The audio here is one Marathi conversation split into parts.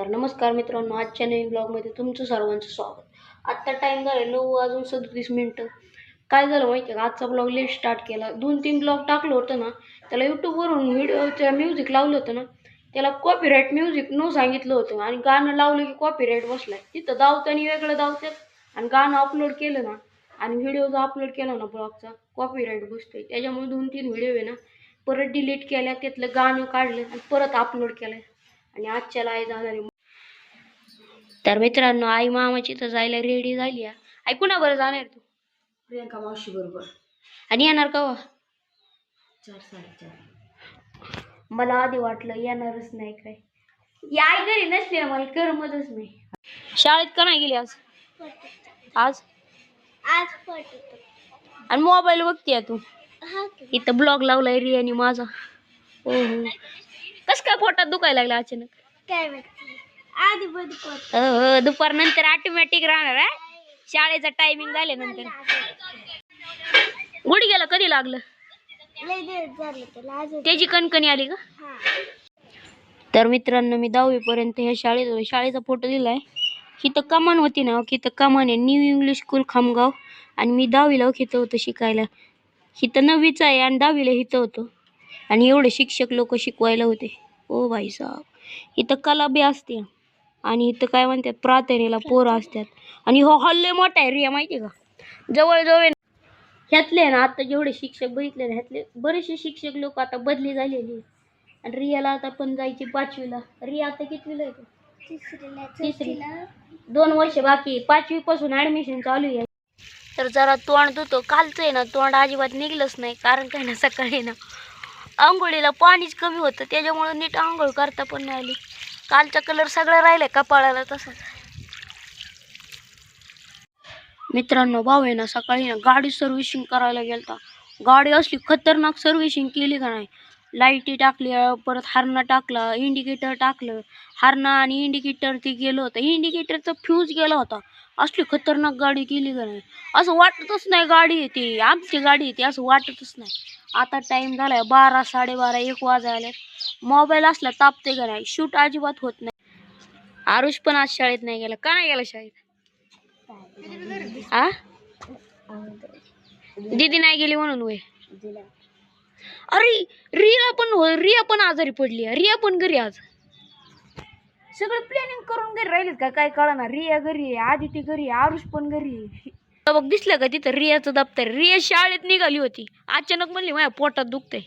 नमस्कार मित्रांनो, आजच्या नवीन ब्लॉगमध्ये तुमचं सर्वांचं स्वागत. आत्ता टाइम झाला 9:37. काय झालं माहिती आहे का, आजचा ब्लॉग लेट स्टार्ट केला. 2-3 ब्लॉग टाकलं होतं ना, त्याला यूट्यूबवरून व्हिडिओचं म्युझिक लावलं होतं ना, त्याला कॉपीराईट म्युझिक नो सांगितलं होतं आणि गाणं लावलं की कॉपीराईट बसलाय. तिथं दावतानी वेगळं दावतात आणि गाणं अपलोड केलं ना आणि व्हिडिओ जर अपलोड केला ना ब्लॉगचा, कॉपीराईट बसतोय. त्याच्यामुळे 2-3 व्हिडिओ आहे ना परत डिलीट केल्या, त्यातलं गाणं काढलं आणि परत अपलोड केलं आणि आजच्याला आई जाणार आहे. तर मित्रांनो, आई मामाची तर जायला रेडी झाली आहे. आई कुणा बरं जाणार तू? प्रियंका मावशी बरोबर. आणि येणार का? 4-4:30. मला आधी वाटलं येणारच नाही काय. या आई घरी नसली ना मला करमतच नाही. शाळेत का नाही गेली आज? आज आणि मोबाईल बघतीय तू? इथं ब्लॉग लावलाय रियानी माझा. हो हो. कस काय पोटात दुखायला लागलं अचानक? काय माहिती दुपार नंतर ऑटोमॅटिक राहणार आहे. शाळेचा टायमिंग झाल्यानंतर. गुडघ्याला कधी लागलं? त्याची कणकणी आली का? तर मित्रांनो, मी 10वी पर्यंत ह्या शाळेचा फोटो दिलाय. हिथं कमान होती ना, हिथं कमान आहे, न्यू इंग्लिश स्कूल खामगाव. आणि मी 10वीला हिथं होतं शिकायला. हिथं 9वीचं आहे आणि 10वीला हिथं होतं. आणि एवढे शिक्षक लोक शिकवायला होते. ओ भाई साहब, इथं कला बी असते आणि इथं काय म्हणतात प्रार्थनेला पोरं असतात. आणि हो हल्ले मोठा आहे रिया, माहिती का? जवळजवळ ह्यातले ना आता जेवढे शिक्षक बघितले ना, ह्यातले बरेचसे शिक्षक लोक आता बदली झालेली. आणि रियाला आता पण जायची 5वीला. रिया आता कितवीला आहे? तिसरीला. 2 वर्ष बाकी. 5वी पासून ऍडमिशन चालू आहे. तर जरा तोंड धुतो. कालचं आहे ना तोंड अजिबात निघलंच नाही, कारण काय ना सकाळी ना आंघोळीला पाणीच कमी होतं, त्याच्यामुळं नीट आंघोळ करता पण नाही आली. कालचा कलर सगळा राहिलाय कपाळाला तसा. मित्रांनो, भाऊ आहे ना सकाळी ना गाडी सर्व्हिसिंग करायला गेलता. गाडी असली खतरनाक सर्व्हिसिंग केली का नाही. लाईटी टाकल्या, परत हारणा टाकला, इंडिकेटर टाकलं. हारणा आणि इंडिकेटर ते गेलं होतं. इंडिकेटरचा फ्यूज गेला होता. असली खतरनाक गाडी केली का नाही. असं वाटतच नाही गाडी येते, आमची गाडी येते असं वाटतच नाही. आता टाइम झालाय 12, 12:30, 1 वाजायला. मोबाईल असला तापते का नाही, शूट अजिबात होत नाही. आरुष पण आज शाळेत नाही गेला. का नाही गेला शाळेत? आ दीदी नाही गेली म्हणून वय. अरे रिया पण आजारी पडली. रिया पण घरी आज. सगळं प्लॅनिंग करून घरी राहिलेत का काय कळणार. रिया घरी आहे, आदिती घरी आहे, आरुष पण घरी आहे. बघ दिसलं का तिथं रियाचं दप्तर. रिया शाळेत निघाली होती, अचानक म्हणली माझ्या पोटात दुखतंय.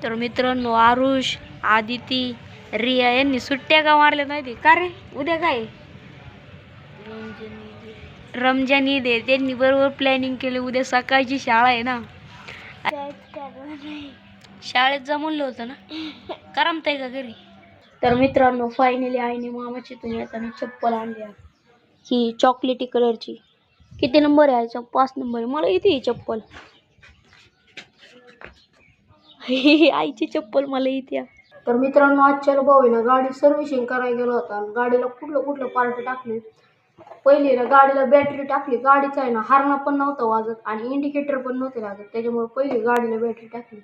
तर मित्रांनो, आरुष, आदिती, रिया यांनी सुट्ट्या का मारल्या नाही का रे? उद्या काय रमजान ईद आहे. त्यांनी बरोबर प्लॅनिंग केलं. उद्या सकाळची शाळा आहे ना, शाळेत जा म्हणलं होतं ना. करमतंय का घरी? तर मित्रांनो, फायनली आईने मामाची तुम्ही येताना चप्पल आणली. ही चॉकलेटी कलरची. किती नंबर आहे? 5 नंबर. मला येते ही चप्पल. आईची चप्पल मला येते. तर मित्रांनो, आजच्या भाऊ आहे ना गाडी सर्व्हिसिंग करायला गेला होता. गाडीला कुठलं पार्ट टाकले. पहिले ना गाडीला बॅटरी टाकली. गाडीचा आहे ना हारणा पण नव्हता वाजत आणि इंडिकेटर पण नव्हते लागत. त्याच्यामुळे पहिले गाडीला बॅटरी टाकली.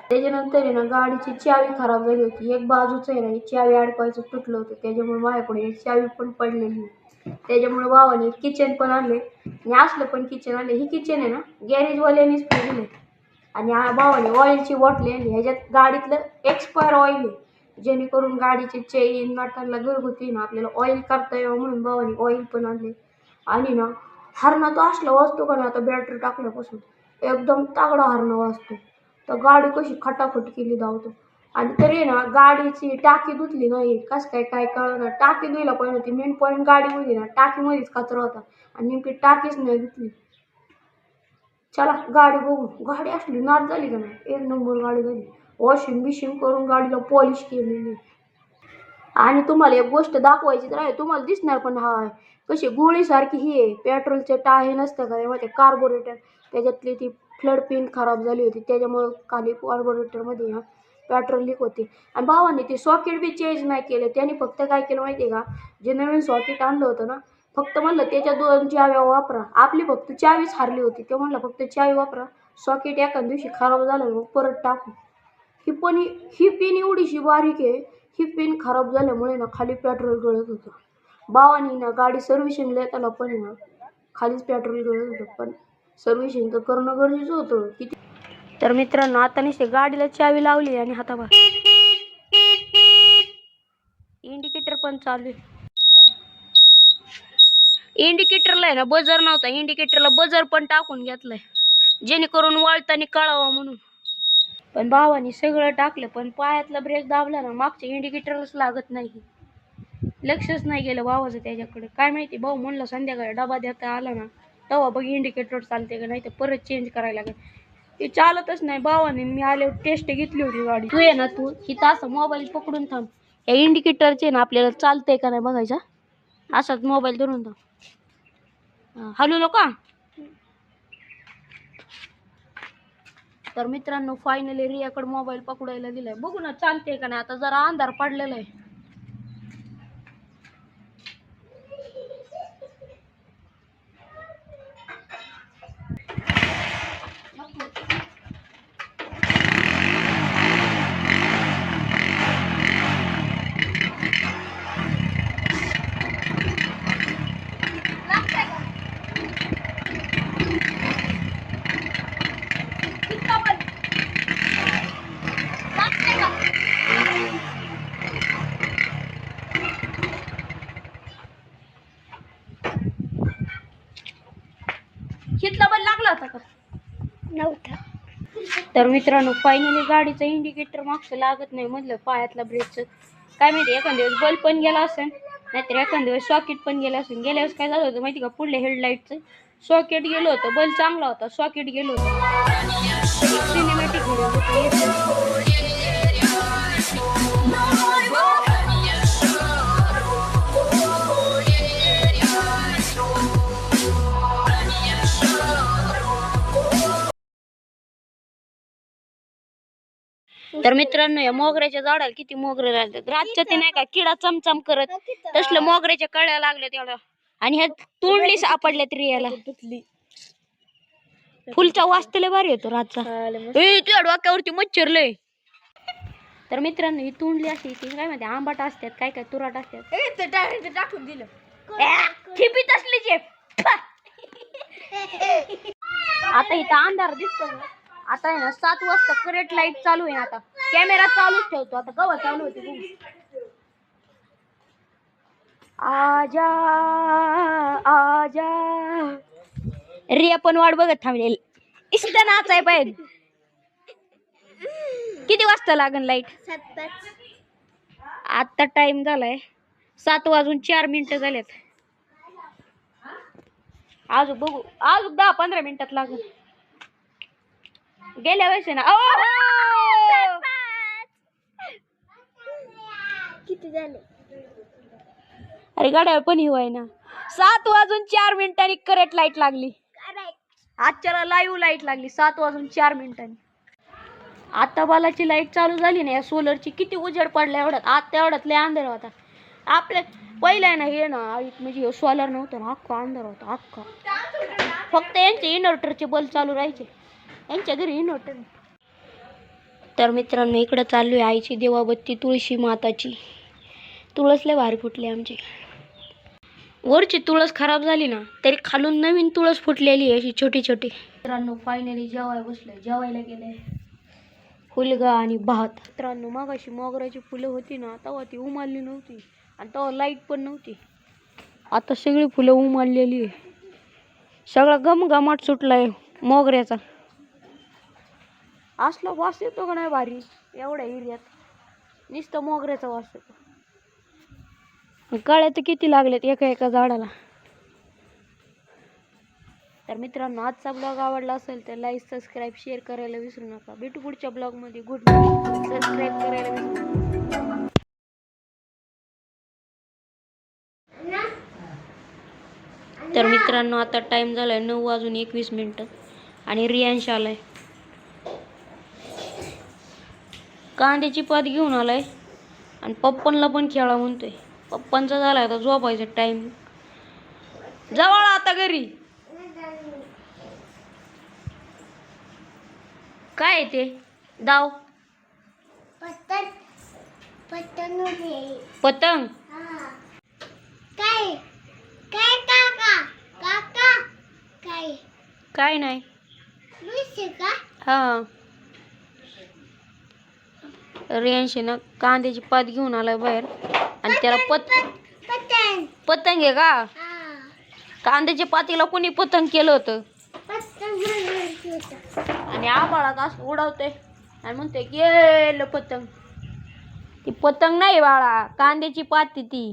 त्याच्यानंतर आहे ना गाडीची चावी खराब झाली होती. एक बाजूचं आहे ना ही चावी अडकवायचं तुटलं होतं, त्याच्यामुळे माझ्याकडे एक चावी पण पडलेली. त्याच्यामुळे भावाने किचन पण आणले आणि असलं पण किचन आणले. ही किचन आहे ना गॅरेजवाल्यानेच दिले. आणि भावाने ऑइलची बॉटली आणली. ह्याच्यात गाडीतलं एक्सपायर ऑइल आहे, जेणेकरून गाडीचे चेन नटांना घरगुती ना आपल्याला ऑइल करता यावं म्हणून भावाने ऑइल पण आणले. आणि ना हरणा तो असला वाजतो का नाही, आता बॅटरी टाकल्यापासून एकदम तागडा हरणा वाजतो. तर गाडी कशी खटाखट केली धावतो. आणि तरी ना गाडीची टाकी धुतली नाही. कसं काय कळलं. टाकी धुयला पाहिजे होती. मेन पॉईंट गाडीमध्ये ना टाकीमध्येच कचरा होता आणि नेमकी टाकीच नाही धुतली. चला गाडी बघू. गाडी असली नाद झाली का नाही, 1 नंबर गाडी झाली. वॉशिंग बिशिंग करून गाडीला पॉलिश केलेली. आणि तुम्हाला एक गोष्ट दाखवायची तर आहे, तुम्हाला दिसणार पण हाय कशी गोळीसारखी ही आहे. पेट्रोलचे टाहे नसतं का माहिती, कार्बोरेटर त्याच्यातली ती फ्लड पिन खराब झाली होती, त्याच्यामुळं खाली कार्बोरेटरमध्ये ना पेट्रोल लीक होते. आणि भावाने ते सॉकेट बी चेंज नाही केलं. त्याने फक्त काय केलं माहिती आहे का, जे नवीन सॉकेट आणलं होतं ना, फक्त म्हणलं त्याच्या 2 चाव्या वापरा. आपली फक्त चावीच हारली होती. ते म्हणलं फक्त चावी वापरा, सॉकेट एखाद दिवशी खराब झालं मग परत टाकू. ही पिन एवढीशी बारीक आहे. ही पिन खराब झाल्यामुळे ना खाली पेट्रोल गळत होतं. भावानी ना गाडी सर्व्हिसिंगला येताना पण ना खालीच पेट्रोल गळत होतं, पण सर्व्हिसिंग तर करणं गरजेचं होतं. किती तर मित्रांनो आता नुसते गाडीला चावी लावली आणि हाताबा इंडिकेटर पण चालू आहे. इंडिकेटरला आहे ना बजर नव्हता, इंडिकेटरला बजर पण टाकून घेतलाय जेणेकरून वळताना कळावं म्हणून. पण भावानी सगळं टाकलं पण पायातला ब्रेक दाबला ना मागच्या इंडिकेटरलाच लागत नाही. लक्षच नाही गेलं भावाचं त्याच्याकडे. काय माहिती, भाऊ म्हणलं संध्याकाळी डबा देता आला ना तेव्हा बघ इंडिकेटर चालते का नाही तर परत चेंज करायला लागेल. ते चालतच नाही. भावाने मी आल्यावर टेस्ट घेतली होती गाडी. तू ये ना तू इथं असं मोबाईल पकडून थांब. या इंडिकेटरचे ना आपल्याला चालतंय का नाही बघायचा. असाच मोबाईल धरून थांब. हलू नका. तर मित्रांनो फायनली रियाकडे मोबाईल पकडायला दिलाय. बघू ना चालते का नाही. आता जरा अंधार पडलेला आहे. हितला पण लागला होता का नव्हता. तर मित्रांनो फायनली गाडीचं इंडिकेटर मागचं लागत नाही म्हटलं पायातला ब्रेकचं. काय माहिती एखाद्या दिवस बल्ब पण गेला असेल नाहीतर एखाद्या दिवस सॉकेट पण गेलं असेल. गेल्या वेळेस काय झालं होतं माहिती का, पुढल्या हेडलाईटचं सॉकेट गेलं होतं. बल्ब चांगला होता, सॉकेट गेलं होतं. सिनेमॅटिक व्हिडिओ होतो. तर मित्रांनो या मोगऱ्याच्या झाडाला किती मोगरे राहतात. रातच्या ते नाही का किडा चमचम करत तसलं मोगऱ्याच्या कळ्या लागल्या तेवढ्या. आणि ह्या तोंडली सापडल्यात रियाला. फुलचा वास लय भारी येतो रातचा. तुझ्या डोक्यावरती मच्छर लय. तर मित्रांनो ही तोंडली अशी ती काय माहिती आंबाट असतात काय काय तुराट असतात. टाकून दिलं ठिपीत असली जे. आता इथं अंधार दिसतो. आता आहे ना 7 वाजता करेक्ट लाईट चालू आहे. आता कॅमेरा चालूच ठेवतो. आता कवा चालू होते आजा आजा. रिया पण वाट बघत थांबलेली. इष्ट नाचाय पाहिजे. किती वाजता लागन लाईट? 7:05. आता टाइम झालाय 7:04 झालेत. अजून बघू अजून 10-15 मिनिटात लागल. गेल्या वेळेस ना किती झाले अरे गाड्या पण हिवाय ना. 7:04 करेक्ट लाईट लागली. आजच्याला लाईव्ह लाईट लागली 7:04. आता बालाची लाईट चालू झाली ना या सोलरची. किती उजेड पडला एवढ्यात. आता एवढ्यात लय अंधार होता. आपल्या पहिला ना हे ना म्हणजे सोलर नव्हतं ना अख्खा अंधार होता अख्खा. फक्त यांचे इन्व्हर्टरचे बल्ब चालू राहायचे. यांच्या घरी इन्व्हर्टर. तर मित्रांनो इकडं चालू आहे आईची देवाबत्ती तुळशी माताची. तुळस लय भारी फुटली आमची. वरची तुळस खराब झाली ना तरी खालून नवीन तुळस फुटलेली आहे अशी छोटी छोटी. मित्रांनो फायनली जेवायला बसलोय. जेवायला गेले फुलगा आणि भात. मित्रांनो मगाशी मोगऱ्याची फुलं होती ना तेव्हा ती उमालली नव्हती आणि तेव्हा लाईट पण नव्हती. आता सगळी फुलं उमाललेली आहे. सगळा घमघमाट सुटलाय मोगऱ्याचा. असला वास येतो का नाही भारी एवढ्या एरियात. नुसतं मोगऱ्याचा वास येतो. कळ्या तर किती लागल्यात एका एका झाडाला. तर मित्रांनो आजचा ब्लॉग आवडला असेल तर लाईक सबस्क्राईब शेअर करायला विसरू नका. भेटू पुढच्या ब्लॉगमध्ये. Good night. सबस्क्राईब करायला विसरू नका. तर मित्रांनो आता टाइम झालाय 9:21 आणि रियांश आलाय. कांद्याची पात घेऊन आलाय आणि पप्पांना पण खेळा म्हणतोय. पप्पांचा झालाय आता झोपायचा टाइम. जवळ आता घरी काय ते दाव पतंग काय काय काका काका काय काय नाही का हा रियांशीनं कांद्याची पात घेऊन आलाय बाहेर आणि त्याला पतंग पतंग आहे का कांद्याच्या पातीला कोणी पतंग केलं होतं आणि आबाळा असं उडवते आणि म्हणते गेलं पतंग ती पतंग नाही बाळा कांद्याची पाती ती